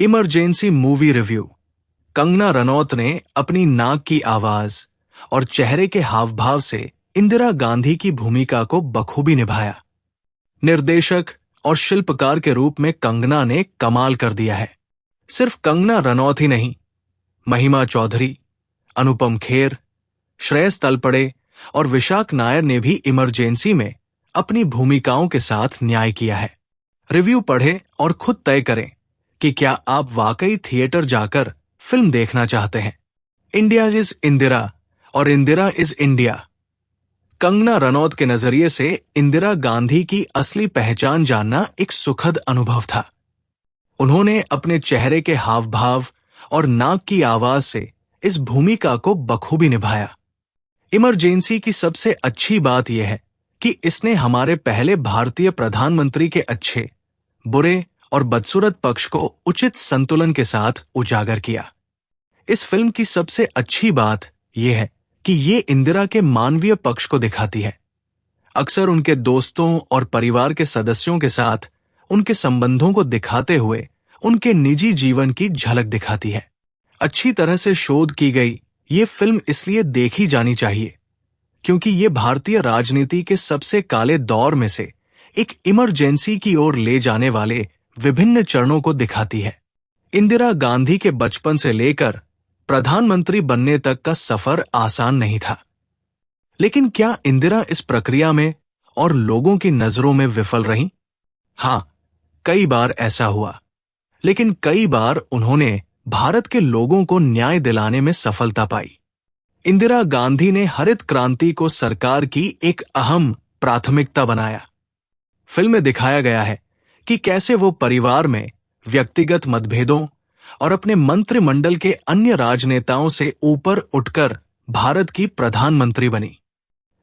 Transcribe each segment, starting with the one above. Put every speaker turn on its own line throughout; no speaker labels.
Emergency movie review. Kangana Ranaut ने अपनी नाक की आवाज और चेहरे के हाव भाव से इंदिरा गांधी की भूमिका को बखूबी निभाया। निर्देशक और शिल्पकार के रूप में कंगना ने कमाल कर दिया है। सिर्फ कंगना रनौत ही नहीं, महिमा चौधरी, अनुपम खेर, श्रेयस तलपड़े और विशाख नायर ने भी इमरजेंसी में अपनी भूमिकाओं के साथ न्याय किया है। रिव्यू पढ़ें और खुद तय करें कि क्या आप वाकई थिएटर जाकर फिल्म देखना चाहते हैं। इंडिया इज इंदिरा और इंदिरा इज इंडिया। कंगना रनौत के नजरिए से इंदिरा गांधी की असली पहचान जानना एक सुखद अनुभव था। उन्होंने अपने चेहरे के हाव भाव और नाक की आवाज से इस भूमिका को बखूबी निभाया। इमरजेंसी की सबसे अच्छी बात यह है कि इसने हमारे पहले भारतीय प्रधानमंत्री के अच्छे, बुरे और बदसूरत पक्ष को उचित संतुलन के साथ उजागर किया। इस फिल्म की सबसे अच्छी बात यह है कि ये इंदिरा के मानवीय पक्ष को दिखाती है। अक्सर उनके दोस्तों और परिवार के सदस्यों के साथ उनके संबंधों को दिखाते हुए उनके निजी जीवन की झलक दिखाती है। अच्छी तरह से शोध की गई ये फिल्म इसलिए देखी जानी चाहिए क्योंकि ये भारतीय राजनीति के सबसे काले दौर में से एक इमरजेंसी की ओर ले जाने वाले विभिन्न चरणों को दिखाती है। इंदिरा गांधी के बचपन से लेकर प्रधानमंत्री बनने तक का सफर आसान नहीं था, लेकिन क्या इंदिरा इस प्रक्रिया में और लोगों की नजरों में विफल रहीं? हां, कई बार ऐसा हुआ, लेकिन कई बार उन्होंने भारत के लोगों को न्याय दिलाने में सफलता पाई। इंदिरा गांधी ने हरित क्रांति को सरकार की एक अहम प्राथमिकता बनाया। फिल्म में दिखाया गया है कि कैसे वो परिवार में व्यक्तिगत मतभेदों और अपने मंत्रिमंडल के अन्य राजनेताओं से ऊपर उठकर भारत की प्रधानमंत्री बनी।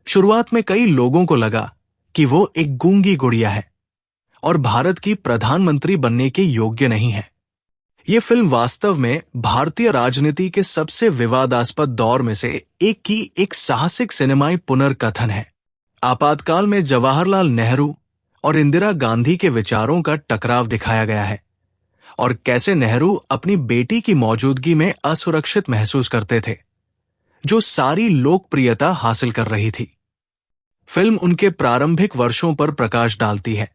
शुरुआत में कई लोगों को लगा कि वो एक गूंगी गुड़िया है और भारत की प्रधानमंत्री बनने के योग्य नहीं है। ये फिल्म वास्तव में भारतीय राजनीति के सबसे विवादास्पद दौर में से एक की एक साहसिक सिनेमाई पुनर्कथन है। आपातकाल में जवाहरलाल नेहरू और इंदिरा गांधी के विचारों का टकराव दिखाया गया है और कैसे नेहरू अपनी बेटी की मौजूदगी में असुरक्षित महसूस करते थे, जो सारी लोकप्रियता हासिल कर रही थी। फिल्म उनके प्रारंभिक वर्षों पर प्रकाश डालती है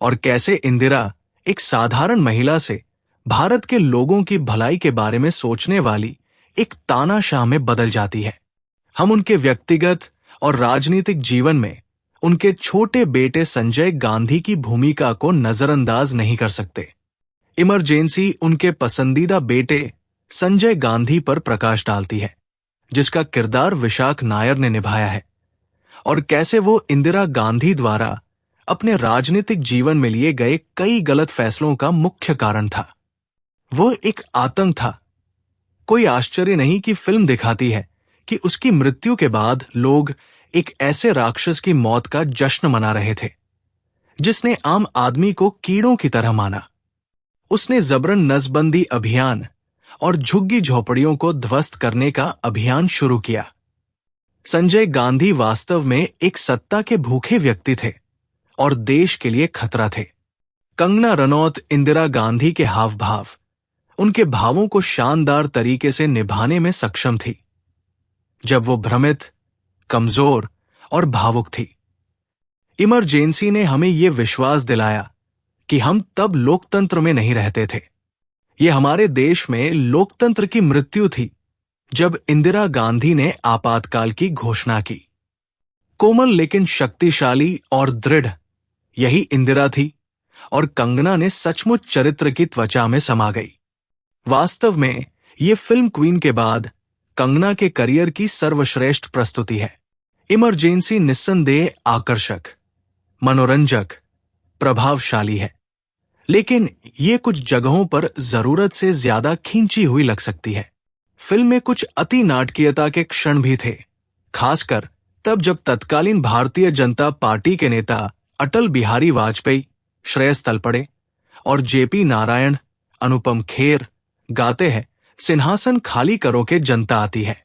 और कैसे इंदिरा एक साधारण महिला से भारत के लोगों की भलाई के बारे में सोचने वाली एक तानाशाह में बदल जाती है। हम उनके व्यक्तिगत और राजनीतिक जीवन में उनके छोटे बेटे संजय गांधी की भूमिका को नजरअंदाज नहीं कर सकते। इमरजेंसी उनके पसंदीदा बेटे संजय गांधी पर प्रकाश डालती है, जिसका किरदार विशाख नायर ने निभाया है, और कैसे वो इंदिरा गांधी द्वारा अपने राजनीतिक जीवन में लिए गए कई गलत फैसलों का मुख्य कारण था। वो एक आतंक था। कोई आश्चर्य नहीं कि फिल्म दिखाती है कि उसकी मृत्यु के बाद लोग एक ऐसे राक्षस की मौत का जश्न मना रहे थे जिसने आम आदमी को कीड़ों की तरह माना। उसने जबरन नसबंदी अभियान और झुग्गी झोपड़ियों को ध्वस्त करने का अभियान शुरू किया। संजय गांधी वास्तव में एक सत्ता के भूखे व्यक्ति थे और देश के लिए खतरा थे। कंगना रनौत इंदिरा गांधी के हाव भाव, उनके भावों को शानदार तरीके से निभाने में सक्षम थी जब वो भ्रमित, कमजोर और भावुक थी। इमरजेंसी ने हमें ये विश्वास दिलाया कि हम तब लोकतंत्र में नहीं रहते थे। ये हमारे देश में लोकतंत्र की मृत्यु थी जब इंदिरा गांधी ने आपातकाल की घोषणा की। कोमल लेकिन शक्तिशाली और दृढ़, यही इंदिरा थी और कंगना ने सचमुच चरित्र की त्वचा में समा गई। वास्तव में ये फिल्म क्वीन के बाद कंगना के करियर की सर्वश्रेष्ठ प्रस्तुति है। इमरजेंसी निस्संदेह आकर्षक, मनोरंजक, प्रभावशाली है, लेकिन ये कुछ जगहों पर जरूरत से ज्यादा खींची हुई लग सकती है। फिल्म में कुछ अति नाटकीयता के क्षण भी थे, खासकर तब जब तत्कालीन भारतीय जनता पार्टी के नेता अटल बिहारी वाजपेयी, श्रेयस तलपड़े और जेपी नारायण, अनुपम खेर गाते हैं, सिंहासन खाली करो के जनता आती है।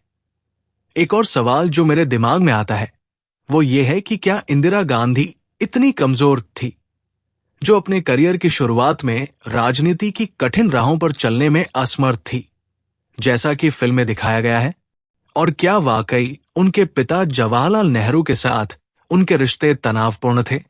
एक और सवाल जो मेरे दिमाग में आता है वो ये है कि क्या इंदिरा गांधी इतनी कमजोर थी? जो अपने करियर की शुरुआत में राजनीति की कठिन राहों पर चलने में असमर्थ थी, जैसा कि फिल्म में दिखाया गया है? और क्या वाकई उनके पिता जवाहरलाल नेहरू के साथ उनके रिश्ते तनावपूर्ण थे?